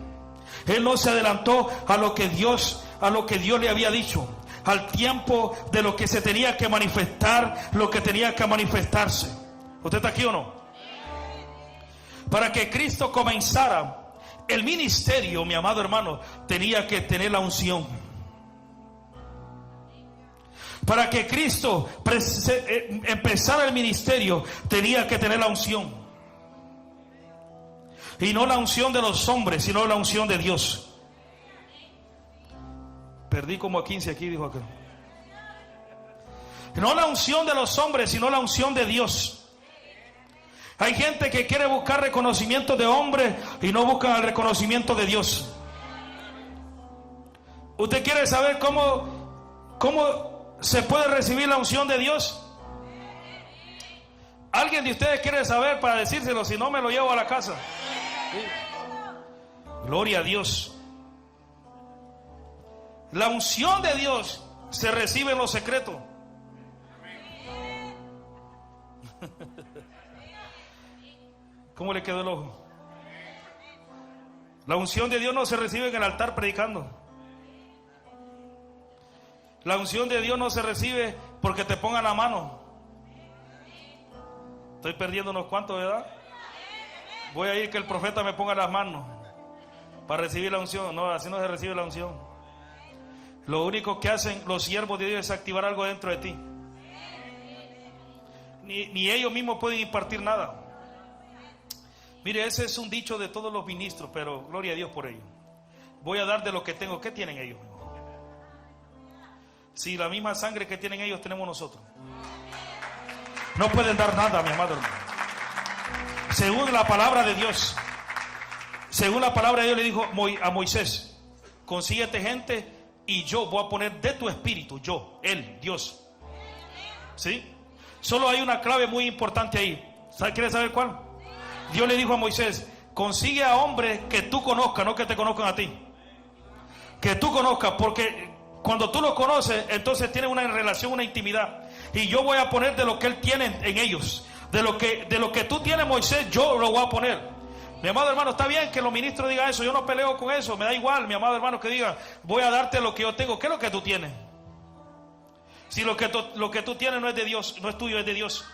Él no se adelantó a lo que Dios le había dicho. Al tiempo de lo que se tenía que manifestar, lo que tenía que manifestarse. ¿Usted está aquí o no? Para que Cristo comenzara el ministerio, mi amado hermano, tenía que tener la unción. Para que Cristo empezara el ministerio, tenía que tener la unción. Y no la unción de los hombres, sino la unción de Dios. Perdí como a 15 aquí, dijo aquel. No la unción de los hombres, sino la unción de Dios. Hay gente que quiere buscar reconocimiento de hombres y no buscan el reconocimiento de Dios. ¿Usted quiere saber cómo se puede recibir la unción de Dios? ¿Alguien de ustedes quiere saber para decírselo? Si no, me lo llevo a la casa. Sí. Gloria a Dios. La unción de Dios se recibe en lo secreto. ¿Cómo le quedó el ojo? La unción de Dios no se recibe en el altar predicando. La unción de Dios no se recibe porque te pongan la mano. Estoy perdiendo unos cuantos, ¿verdad? Voy a ir que el profeta me ponga las manos para recibir la unción. No, así no se recibe la unción. Lo único que hacen los siervos de Dios es activar algo dentro de ti. Ni ellos mismos pueden impartir nada. Mire, ese es un dicho de todos los ministros, pero gloria a Dios por ello. Voy a dar de lo que tengo. ¿Qué tienen ellos? Si la misma sangre que tienen ellos tenemos nosotros. No pueden dar nada, mi amado hermano. Según la palabra de Dios, según la palabra de Dios le dijo a Moisés: consíguete gente y yo voy a poner de tu espíritu, yo, Él, Dios. ¿Sí? Solo hay una clave muy importante ahí. ¿Quieres saber cuál? Dios le dijo a Moisés: consigue a hombres que tú conozcas, no que te conozcan a ti. Que tú conozcas, porque cuando tú los conoces, entonces tienen una relación, una intimidad. Y yo voy a poner de lo que Él tiene en ellos. De lo que tú tienes, Moisés, yo lo voy a poner. Mi amado hermano, está bien que los ministros digan eso. Yo no peleo con eso, me da igual, mi amado hermano, que digan: voy a darte lo que yo tengo. ¿Qué es lo que tú tienes? Si lo que tú tienes no es de Dios, no es tuyo, es de Dios.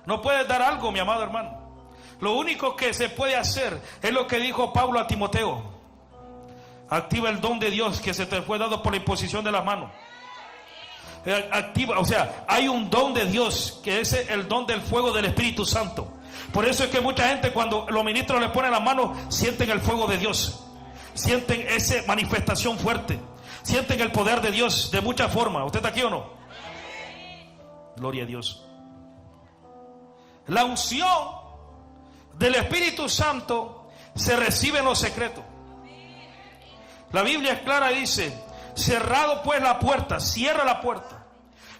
No puedes dar algo, mi amado hermano. Lo único que se puede hacer es lo que dijo Pablo a Timoteo: activa el don de Dios que se te fue dado por la imposición de las manos. Activa, o sea, hay un don de Dios que es el don del fuego del Espíritu Santo. Por eso es que mucha gente, cuando los ministros le ponen las manos, sienten el fuego de Dios, sienten esa manifestación fuerte, sienten el poder de Dios de muchas formas. ¿Usted está aquí o no? Gloria a Dios. La unción del Espíritu Santo se recibe en lo secreto. La Biblia es clara y dice: cerrado pues la puerta, cierra la puerta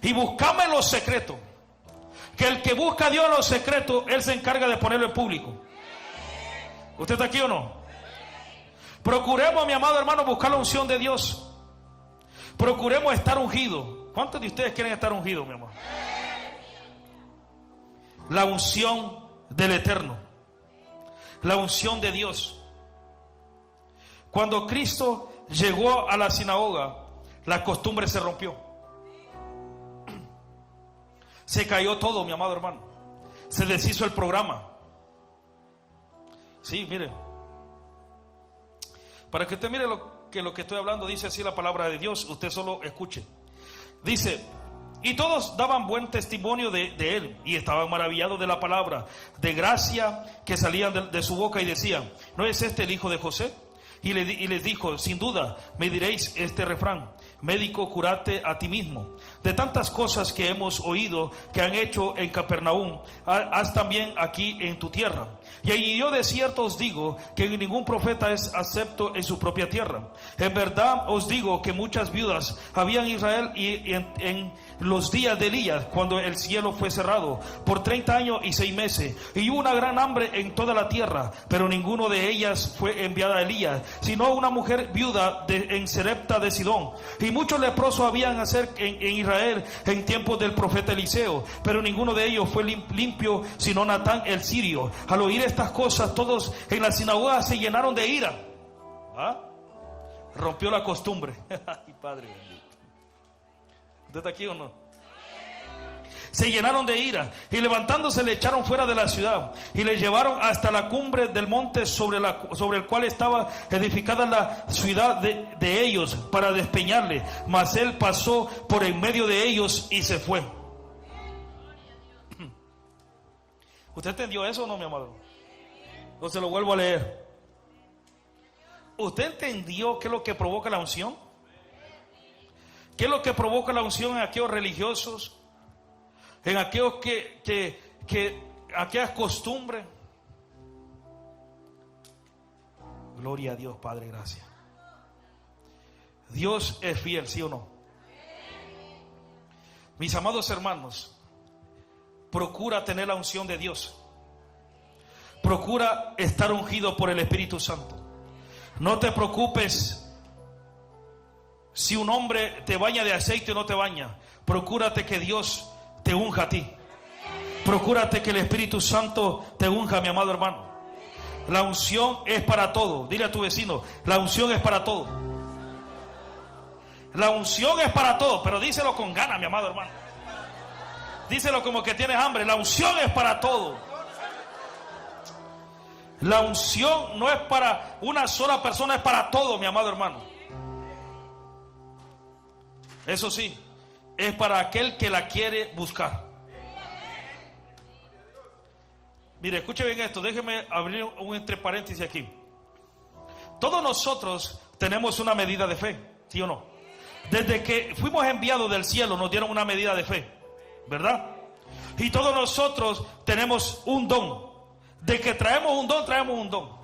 y buscame en lo secreto. Que el que busca a Dios en lo secreto, Él se encarga de ponerlo en público. ¿Usted está aquí o no? Procuremos, mi amado hermano, buscar la unción de Dios. Procuremos estar ungidos. ¿Cuántos de ustedes quieren estar ungidos, mi amor? la unción del Eterno, la unción de Dios. Cuando Cristo llegó a la sinagoga, la costumbre se rompió. Se cayó todo, mi amado hermano. Se deshizo el programa. Sí, mire. Para que usted mire lo que estoy hablando, dice así la palabra de Dios. Usted solo escuche. Dice: y todos daban buen testimonio de él, y estaban maravillados de la palabra de gracia que salía de su boca, y decían: ¿no es este el hijo de José? Y les dijo: sin duda me diréis este refrán: médico, cúrate a ti mismo. De tantas cosas que hemos oído que han hecho en Capernaum, haz también aquí en tu tierra. Y yo de cierto os digo que ningún profeta es acepto en su propia tierra. En verdad os digo que muchas viudas había en Israel y en los días de Elías, cuando el cielo fue cerrado por 30 años y 6 meses, y hubo una gran hambre en toda la tierra, pero ninguno de ellas fue enviada a Elías, sino una mujer viuda en Sarepta de Sidón. Y muchos leprosos habían en Israel en tiempos del profeta Eliseo, pero ninguno de ellos fue limpio, sino Natán el sirio. Al oír estas cosas, todos en la sinagoga se llenaron de ira. Rompió la costumbre. Ay, Padre bendito. ¿Usted está aquí o no? Se llenaron de ira, y levantándose le echaron fuera de la ciudad, y le llevaron hasta la cumbre del monte sobre el cual estaba edificada la ciudad de ellos, para despeñarle. Mas él pasó por en medio de ellos y se fue. ¿Usted entendió eso o no, mi amado? O se lo vuelvo a leer. ¿Usted entendió qué es lo que provoca la unción? ¿Qué es lo que provoca la unción en aquellos religiosos? En aquellos aquellas costumbres. Gloria a Dios, Padre, gracias. Dios es fiel, ¿sí o no? Mis amados hermanos, procura tener la unción de Dios. Procura estar ungido por el Espíritu Santo. No te preocupes si un hombre te baña de aceite o no te baña. Procúrate que Dios te unja a ti. Procúrate que el Espíritu Santo te unja, mi amado hermano. La unción es para todo. Dile a tu vecino: la unción es para todo. La unción es para todo. Pero díselo con ganas, mi amado hermano. Díselo como que tienes hambre. La unción es para todo. La unción no es para una sola persona, es para todo, mi amado hermano. Eso sí, es para aquel que la quiere buscar. Mire, escuche bien esto. Déjeme abrir un entre paréntesis aquí. Todos nosotros tenemos una medida de fe, ¿sí o no? Desde que fuimos enviados del cielo nos dieron una medida de fe, ¿verdad? Y todos nosotros tenemos un don. De que traemos un don, traemos un don.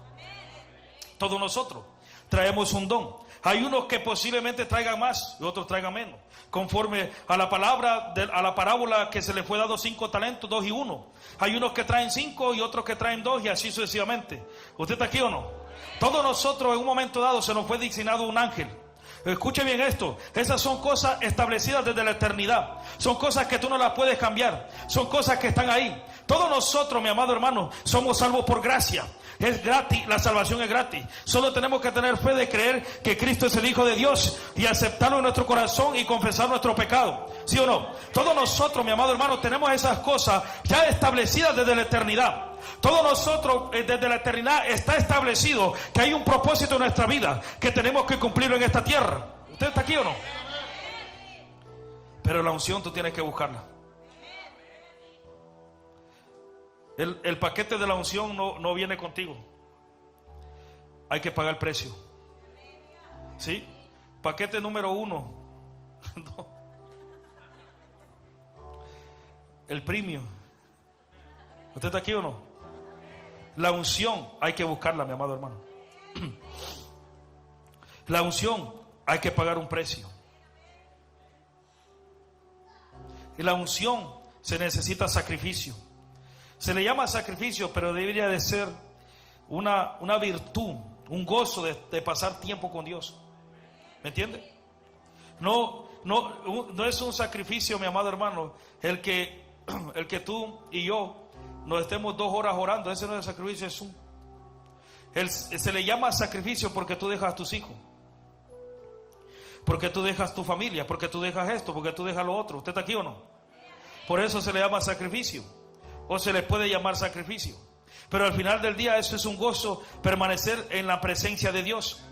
Todos nosotros traemos un don. Hay unos que posiblemente traigan más y otros traigan menos, conforme a la palabra, a la parábola que se le fue dado 5 talentos, 2 y 1. Hay unos que traen 5 y otros que traen 2, y así sucesivamente. ¿Usted está aquí o no? Todos nosotros en un momento dado se nos fue designado un ángel. Escuche bien esto. Esas son cosas establecidas desde la eternidad. Son cosas que tú no las puedes cambiar. Son cosas que están ahí. Todos nosotros, mi amado hermano, somos salvos por gracia. Es gratis, la salvación es gratis. Solo tenemos que tener fe de creer que Cristo es el Hijo de Dios y aceptarlo en nuestro corazón y confesar nuestro pecado. ¿Sí o no? Todos nosotros, mi amado hermano, tenemos esas cosas ya establecidas desde la eternidad. Todos nosotros, desde la eternidad, está establecido que hay un propósito en nuestra vida, que tenemos que cumplirlo en esta tierra. ¿Usted está aquí o no? Pero la unción tú tienes que buscarla. El paquete de la unción no viene contigo. Hay que pagar el precio. ¿Sí? Paquete número 1. No. El premio. ¿Usted está aquí o no? La unción hay que buscarla, mi amado hermano. La unción hay que pagar un precio. Y la unción se necesita sacrificio. Se le llama sacrificio, pero debería de ser una virtud, un gozo de pasar tiempo con Dios. ¿Me entiende? No es un sacrificio, mi amado hermano, el que tú y yo nos estemos 2 horas orando. Ese no es el sacrificio, se le llama sacrificio porque tú dejas a tus hijos, porque tú dejas tu familia, porque tú dejas esto, porque tú dejas lo otro. ¿Usted está aquí o no? Por eso se le llama sacrificio, o se le puede llamar sacrificio. Pero al final del día eso es un gozo, permanecer en la presencia de Dios,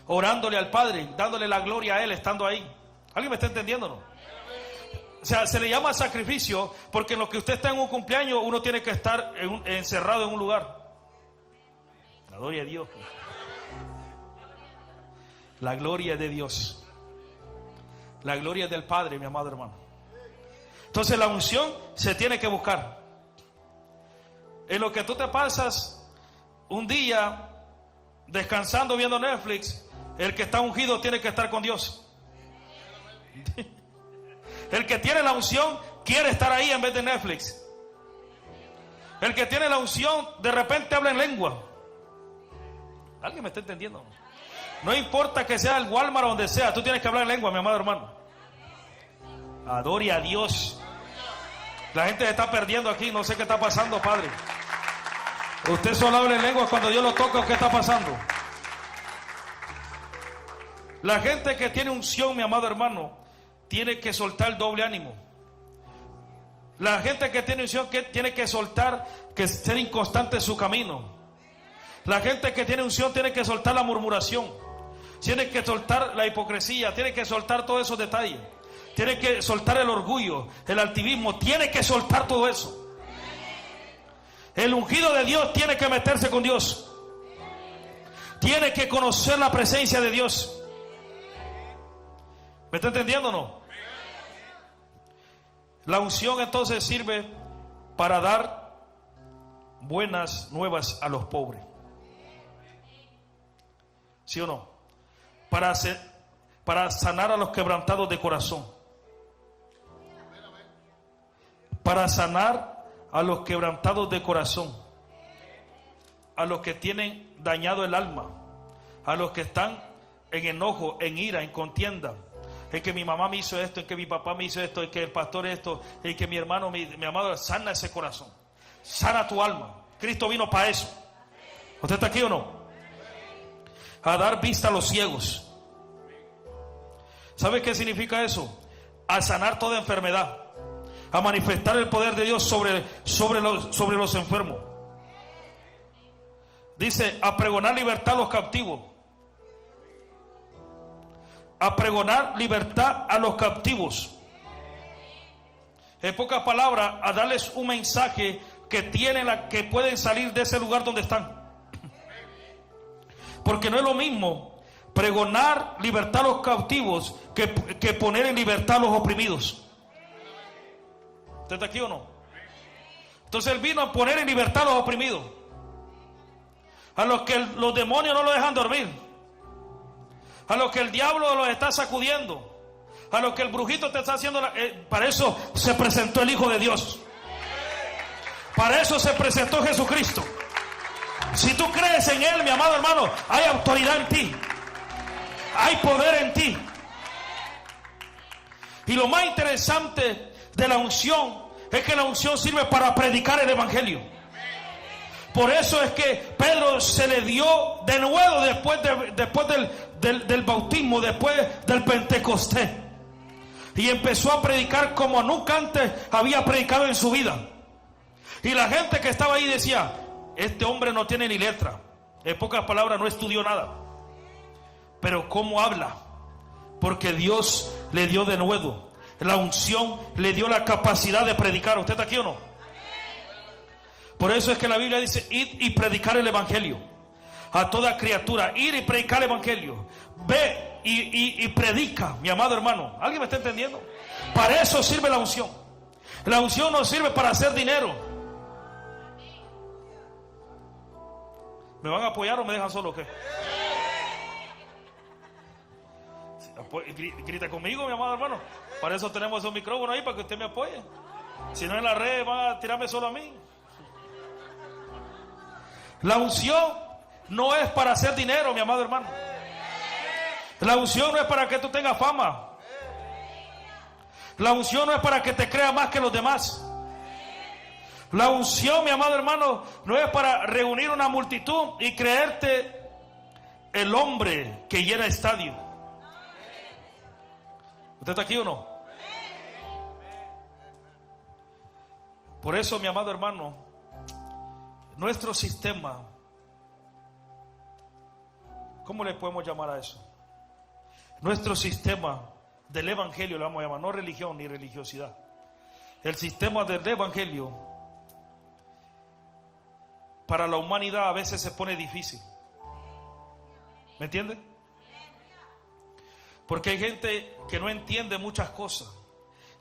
orándole al Padre, dándole la gloria a Él, estando ahí. ¿Alguien me está entendiendo o no? O sea, se le llama sacrificio porque en lo que usted está en un cumpleaños, uno tiene que estar encerrado en un lugar. La gloria de Dios. La gloria de Dios. La gloria del Padre, mi amado hermano. Entonces la unción se tiene que buscar. En lo que tú te pasas un día descansando viendo Netflix, el que está ungido tiene que estar con Dios. El que tiene la unción quiere estar ahí en vez de Netflix. El que tiene la unción de repente habla en lengua. ¿Alguien me está entendiendo? No importa que sea el Walmart o donde sea, tú tienes que hablar en lengua, mi amado hermano. Adore a Dios. La gente se está perdiendo aquí, no sé qué está pasando, Padre. Usted solo habla en lengua cuando Dios lo toca, ¿o qué está pasando? La gente que tiene unción, mi amado hermano, tiene que soltar doble ánimo. La gente que tiene unción tiene que soltar, que ser inconstante en su camino. La gente que tiene unción tiene que soltar la murmuración, tiene que soltar la hipocresía, tiene que soltar todos esos detalles, tiene que soltar el orgullo, el altivismo, tiene que soltar todo eso. El ungido de Dios tiene que meterse con Dios, tiene que conocer la presencia de Dios. ¿Me está entendiendo o no? La unción entonces sirve para dar buenas nuevas a los pobres. ¿Sí o no? Para sanar a los quebrantados de corazón. Para sanar a los quebrantados de corazón. A los que tienen dañado el alma. A los que están en enojo, en ira, en contienda. En que mi mamá me hizo esto, en que mi papá me hizo esto, en que el pastor esto, en que mi hermano, mi amado, sana ese corazón. Sana tu alma. Cristo vino para eso. ¿Usted está aquí o no? A dar vista a los ciegos. ¿Sabe qué significa eso? A sanar toda enfermedad. A manifestar el poder de Dios sobre los enfermos. Dice, a pregonar libertad a los cautivos. A pregonar libertad a los cautivos. En pocas palabras, a darles un mensaje que pueden salir de ese lugar donde están. Porque no es lo mismo pregonar libertad a los cautivos que poner en libertad a los oprimidos. ¿Usted está aquí o no? Entonces él vino a poner en libertad a los oprimidos, a los que los demonios no lo dejan dormir, a los que el diablo los está sacudiendo, a los que el brujito te está haciendo para eso se presentó el Hijo de Dios. Para eso se presentó Jesucristo. Si tú crees en Él, mi amado hermano, hay autoridad en ti, hay poder en ti. Y lo más interesante de la unción es que la unción sirve para predicar el evangelio. Por eso es que Pedro se le dio de nuevo después del bautismo, después del Pentecostés, y empezó a predicar como nunca antes había predicado en su vida. Y la gente que estaba ahí decía, este hombre no tiene ni letra, en pocas palabras no estudió nada, pero ¿cómo habla? Porque Dios le dio de nuevo la unción, le dio la capacidad de predicar. ¿Usted está aquí o no? Por eso es que la Biblia dice, id y predicar el evangelio a toda criatura. Ir y predicar el evangelio. Ve y predica, mi amado hermano. ¿Alguien me está entendiendo? Para eso sirve la unción. La unción no sirve para hacer dinero. ¿Me van a apoyar o me dejan solo o qué? Grita conmigo, mi amado hermano. Para eso tenemos esos micrófonos ahí, para que usted me apoye. Si no, en la red van a tirarme solo a mí. La unción no es para hacer dinero, mi amado hermano. La unción no es para que tú tengas fama. La unción no es para que te creas más que los demás. La unción, mi amado hermano, no es para reunir una multitud y creerte el hombre que llena estadio. ¿Usted está aquí o no? Por eso, mi amado hermano, nuestro sistema, ¿cómo le podemos llamar a eso? Nuestro sistema del evangelio, le vamos a llamar, no religión ni religiosidad. El sistema del evangelio para la humanidad a veces se pone difícil. ¿Me entiende? Porque hay gente que no entiende muchas cosas,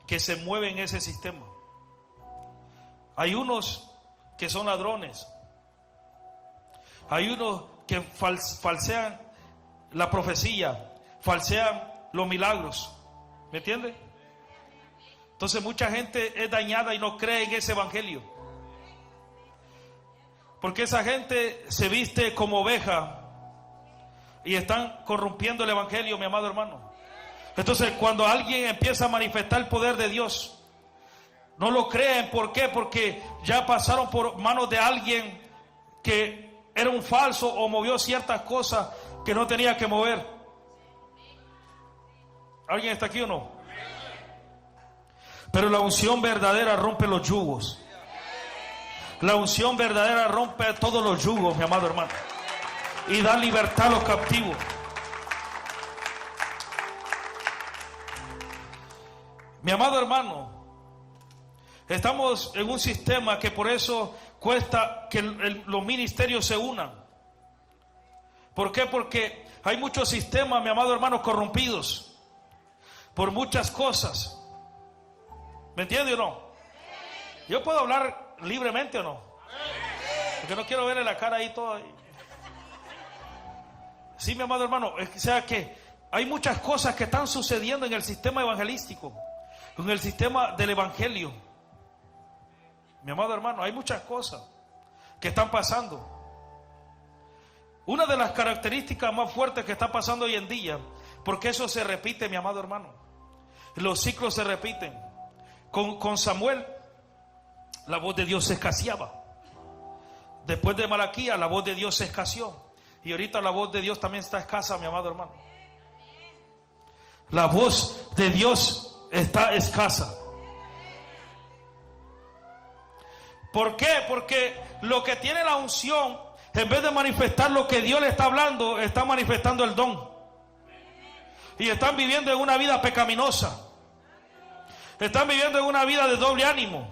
que se mueven en ese sistema. Hay unos que son ladrones. Hay unos que falsean la profecía, falsean los milagros. ¿Me entiende? Entonces mucha gente es dañada y no cree en ese evangelio. Porque esa gente se viste como oveja y están corrompiendo el evangelio, mi amado hermano. Entonces cuando alguien empieza a manifestar el poder de Dios, no lo creen. ¿Por qué? Porque ya pasaron por manos de alguien que era un falso o movió ciertas cosas que no tenía que mover. ¿Alguien está aquí o no? Pero la unción verdadera rompe los yugos. La unción verdadera rompe todos los yugos, mi amado hermano, y da libertad a los captivos. Mi amado hermano, estamos en un sistema que por eso cuesta que los ministerios se unan. ¿Por qué? Porque hay muchos sistemas, mi amado hermano, corrompidos por muchas cosas. ¿Me entiende o no? Yo puedo hablar libremente o no, porque no quiero verle la cara ahí toda. Sí, mi amado hermano, o sea que hay muchas cosas que están sucediendo en el sistema evangelístico, en el sistema del evangelio. Mi amado hermano, hay muchas cosas que están pasando. Una de las características más fuertes que está pasando hoy en día, porque eso se repite, mi amado hermano, los ciclos se repiten. Con Samuel, la voz de Dios se escaseaba. Después de Malaquías, la voz de Dios se escaseó. Y ahorita la voz de Dios también está escasa, mi amado hermano. La voz de Dios está escasa. ¿Por qué? Porque lo que tiene la unción, en vez de manifestar lo que Dios le está hablando, está manifestando el don. Y están viviendo en una vida pecaminosa. Están viviendo en una vida de doble ánimo.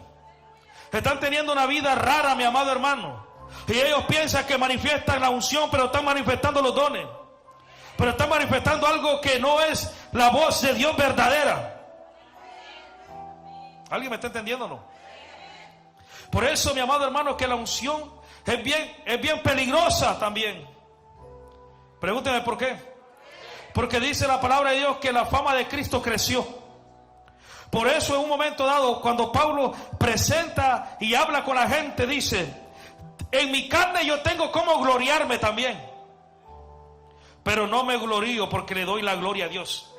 Están teniendo una vida rara, mi amado hermano. Y ellos piensan que manifiestan la unción, pero están manifestando los dones. Pero están manifestando algo que no es la voz de Dios verdadera. ¿Alguien me está entendiendo o no? Por eso, mi amado hermano, que la unción es bien peligrosa también. Pregúnteme por qué. Porque dice la palabra de Dios que la fama de Cristo creció. Por eso en un momento dado, cuando Pablo presenta y habla con la gente, dice: en mi carne yo tengo como gloriarme también, pero no me glorío porque le doy la gloria a Dios.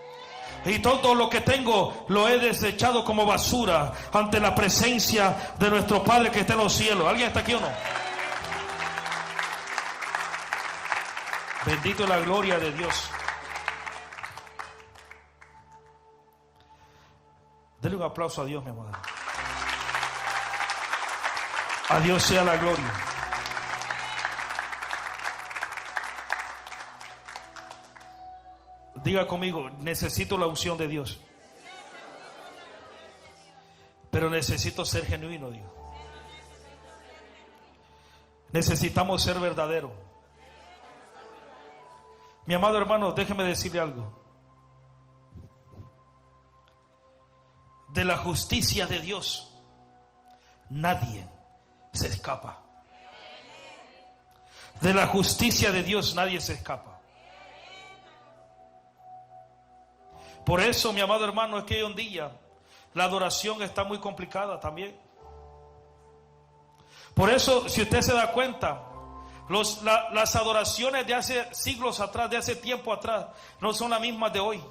Y todo lo que tengo lo he desechado como basura ante la presencia de nuestro Padre que está en los cielos. ¿Alguien está aquí o no? Bendito es la gloria de Dios. Dele un aplauso a Dios, mi amada. A Dios sea la gloria. Diga conmigo: necesito la unción de Dios. Pero necesito ser genuino, Dios. Necesitamos ser verdaderos. Mi amado hermano, déjeme decirle algo. De la justicia de Dios nadie se escapa. De la justicia de Dios nadie se escapa. Por eso, mi amado hermano, es que hoy en día la adoración está muy complicada también. Por eso, si usted se da cuenta, las adoraciones de hace siglos atrás, de hace tiempo atrás, no son las mismas de hoy.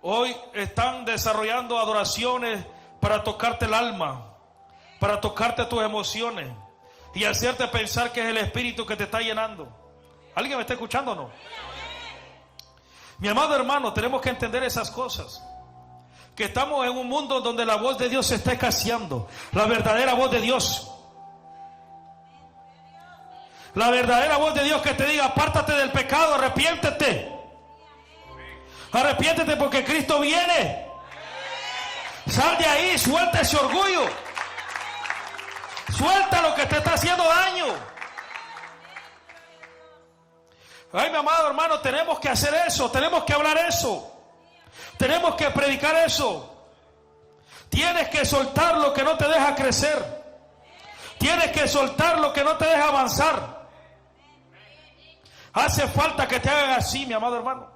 Hoy están desarrollando adoraciones para tocarte el alma, para tocarte tus emociones y hacerte pensar que es el Espíritu que te está llenando. ¿Alguien me está escuchando o no? Mi amado hermano, tenemos que entender esas cosas. Que estamos en un mundo donde la voz de Dios se está escaseando. La verdadera voz de Dios. La verdadera voz de Dios que te diga: apártate del pecado, arrepiéntete. Arrepiéntete porque Cristo viene. Sal de ahí, suelta ese orgullo. Suelta lo que te está haciendo daño. Ay, mi amado hermano, tenemos que hacer eso, tenemos que hablar eso, tenemos que predicar eso. Tienes que soltar lo que no te deja crecer. Tienes que soltar lo que no te deja avanzar. Hace falta que te hagan así, mi amado hermano.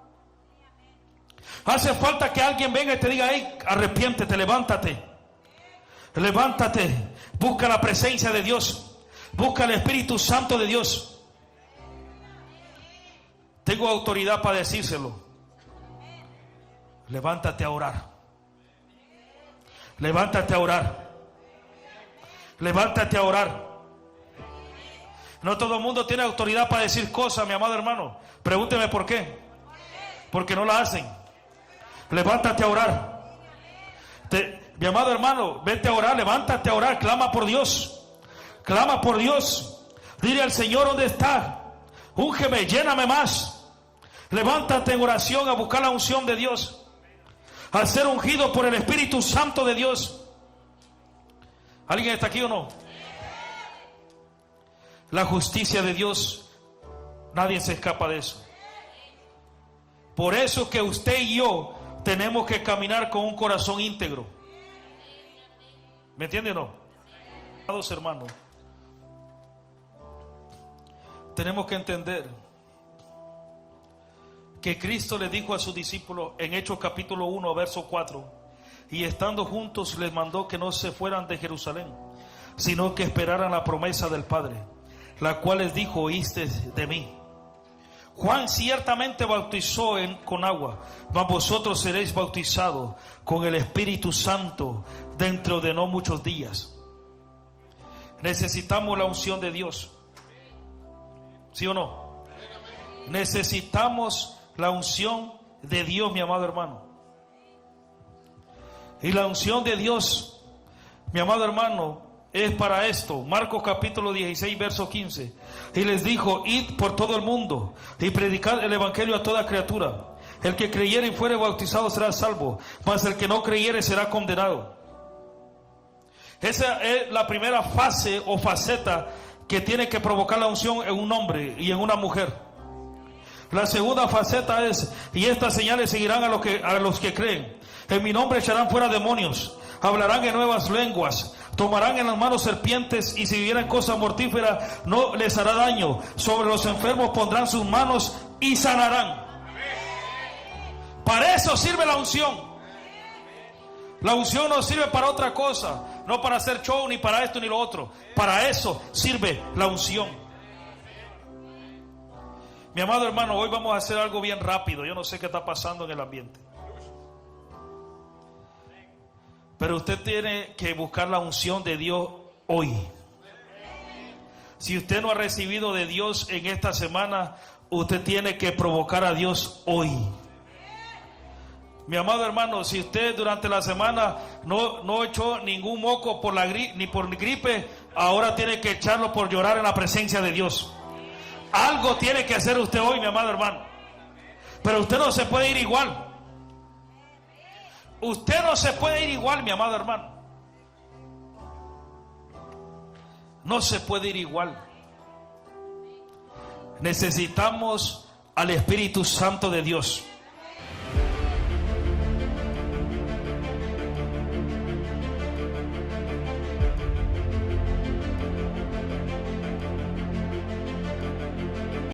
Hace falta que alguien venga y te diga: hey, arrepiéntete, levántate. Levántate, busca la presencia de Dios, busca el Espíritu Santo de Dios. Tengo autoridad para decírselo. Levántate a orar. Levántate a orar. Levántate a orar. No todo el mundo tiene autoridad para decir cosas, mi amado hermano. Pregúnteme por qué. Porque no la hacen. Levántate a orar. Mi amado hermano, vete a orar, levántate a orar, clama por Dios. Clama por Dios. Dile al Señor: ¿dónde está? Úngeme, lléname más. Levántate en oración a buscar la unción de Dios, a ser ungido por el Espíritu Santo de Dios. ¿Alguien está aquí o no? La justicia de Dios, nadie se escapa de eso. Por eso que usted y yo tenemos que caminar con un corazón íntegro. ¿Me entiende o no? Amados hermanos, tenemos que entender que Cristo le dijo a sus discípulos en Hechos capítulo 1 verso 4: y estando juntos les mandó que no se fueran de Jerusalén, sino que esperaran la promesa del Padre, la cual les dijo: oíste de mí. Juan ciertamente bautizó con agua, mas vosotros seréis bautizados con el Espíritu Santo dentro de no muchos días. Necesitamos la unción de Dios. ¿Sí o no? Necesitamos la unción de Dios, mi amado hermano. Y la unción de Dios, mi amado hermano, es para esto. Marcos capítulo 16 verso 15. Y les dijo: id por todo el mundo y predicad el evangelio a toda criatura. El que creyere y fuere bautizado será salvo, mas el que no creyere será condenado. Esa es la primera fase o faceta que tiene que provocar la unción en un hombre y en una mujer. La segunda faceta es: y estas señales seguirán a los que creen. En mi nombre echarán fuera demonios, hablarán en nuevas lenguas, tomarán en las manos serpientes, y si vieran cosa mortífera no les hará daño. Sobre los enfermos pondrán sus manos y sanarán. Para eso sirve la unción. La unción no sirve para otra cosa, no para hacer show, ni para esto ni lo otro. Para eso sirve la unción. Mi amado hermano, hoy vamos a hacer algo bien rápido. Yo no sé qué está pasando en el ambiente, pero usted tiene que buscar la unción de Dios hoy. Si usted no ha recibido de Dios en esta semana, usted tiene que provocar a Dios hoy. Mi amado hermano, si usted durante la semana no echó ningún moco ni por gripe, ahora tiene que echarlo por llorar en la presencia de Dios. Algo tiene que hacer usted hoy, mi amado hermano. Pero usted no se puede ir igual. Usted no se puede ir igual, mi amado hermano. No se puede ir igual. Necesitamos al Espíritu Santo de Dios.